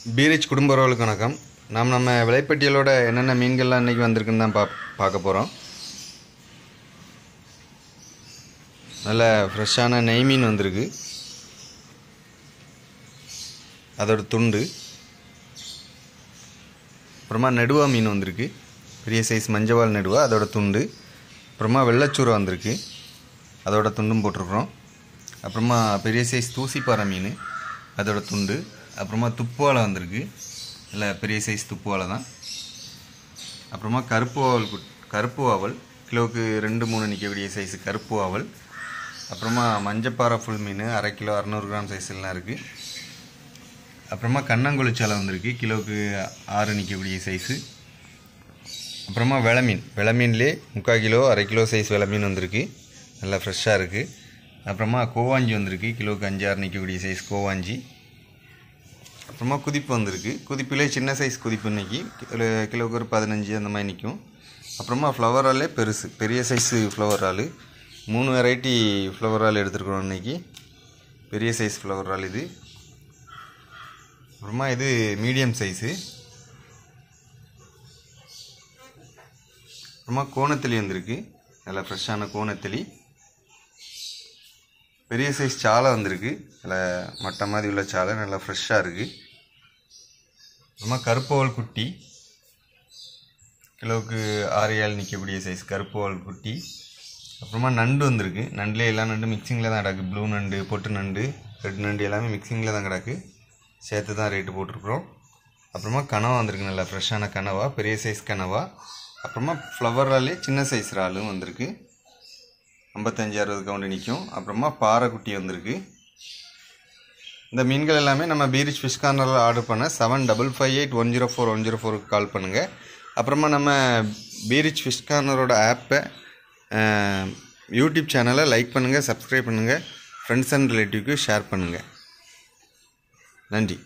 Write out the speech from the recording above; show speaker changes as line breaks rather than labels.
பீரிச் குடும்ப உறவுகளுக்கு வணக்கம். நம்ம விலைப்பட்டியலோட என்னென்ன மீன்கள்லாம் இன்றைக்கி வந்திருக்குன்னு தான் பார்க்க போகிறோம். நல்ல ஃப்ரெஷ்ஷான நெய் மீன் வந்திருக்கு, அதோட துண்டு. அப்புறமா நெடுவா மீன் வந்திருக்கு, பெரிய சைஸ் மஞ்சவால் நெடுவா, அதோட துண்டு. அப்புறமா வெள்ளைச்சூரை வந்திருக்கு, அதோட துண்டும் போட்டிருக்குறோம். அப்புறமா பெரிய சைஸ் தூசிப்பாறை மீன், அதோட துண்டு. அப்புறமா துப்புவாலை வந்திருக்கு, இல்லை பெரிய சைஸ் துப்புவாலை தான். அப்புறமா கருப்பு வாவல் கிலோவுக்கு 2-3 நிற்கக்கூடிய சைஸு கருப்பு வாவல். அப்புறமா மஞ்சப்பாறை ஃபுல் மீன் 1/2 கிலோ 600 கிராம் சைஸ்லாம் இருக்குது. அப்புறமா கண்ணங்குளிச்சாலை வந்திருக்கு, கிலோவுக்கு 6 நிற்கக்கூடிய சைஸு. அப்புறமா வெளமீன்லேயே 3/4 கிலோ 1/2 கிலோ சைஸ் வெளமீன் வந்திருக்கு, நல்லா ஃப்ரெஷ்ஷாக இருக்குது. அப்புறமா கோவாஞ்சி வந்திருக்கு, கிலோவுக்கு 5-6 நிற்கக்கூடிய சைஸ் கோவாஞ்சி. அப்புறமா குதிப்பு வந்திருக்கு, குதிப்பிலே சின்ன சைஸ் குதிப்பு இன்றைக்கி கிலோவுக்கு ஒரு 15 அந்த மாதிரி நிற்கும். அப்புறமா ஃப்ளவர் ஆலே பெரிய சைஸு ஃப்ளவர் ஆல் 3 வெரைட்டி ஃப்ளவர் ஆல் எடுத்துருக்குறோம் இன்றைக்கி. பெரிய சைஸ் ஃப்ளவர் ஆல் இது. அப்புறமா இது மீடியம் சைஸு. அப்புறமா கோணத்தளி வந்திருக்கு, நல்லா ஃப்ரெஷ்ஷான கோணத்தளி. பெரிய சைஸ் சாலை வந்திருக்கு, நல்லா மட்டை மாதிரி உள்ள சாலை, நல்லா ஃப்ரெஷ்ஷாக இருக்குது. அப்புறமா கருப்புவால் குட்டி, கிலோவுக்கு 6-7 நிற்கக்கூடிய சைஸ் கருப்புவால் குட்டி. அப்புறமா நண்டு வந்திருக்கு, நண்டுலேயே எல்லா நண்டு மிக்சிங்கில் தான் கிடக்கு. ப்ளூ நண்டு, பொட்டு நண்டு, ரெட் நண்டு எல்லாமே மிக்சிங்கில் தான் கிடக்கு, சேர்த்து தான் ரேட்டு போட்டிருக்குறோம். அப்புறமா கனவா வந்திருக்கு, நல்லா ஃப்ரெஷ்ஷான கனவா, பெரிய சைஸ் கனவா. அப்புறமா ஃப்ளவராலே சின்ன சைஸ் இறாலும் வந்திருக்கு, 55-60 கவுண்டு நிற்கும். அப்புறமா பாறை குட்டி வந்திருக்கு. இந்த மீன்கள் எல்லாமே நம்ம பீரிச் ஃபிஷ் கார்னரில் ஆர்டர் பண்ண 7558104104 கால் பண்ணுங்கள். அப்புறமா நம்ம பீரிச் ஃபிஷ் கார்னரோட ஆப்பை யூடியூப் சேனலை லைக் பண்ணுங்கள், சப்ஸ்கிரைப் பண்ணுங்கள், ஃப்ரெண்ட்ஸ் அண்ட் ரிலேட்டிவ்க்கு ஷேர் பண்ணுங்கள். நன்றி.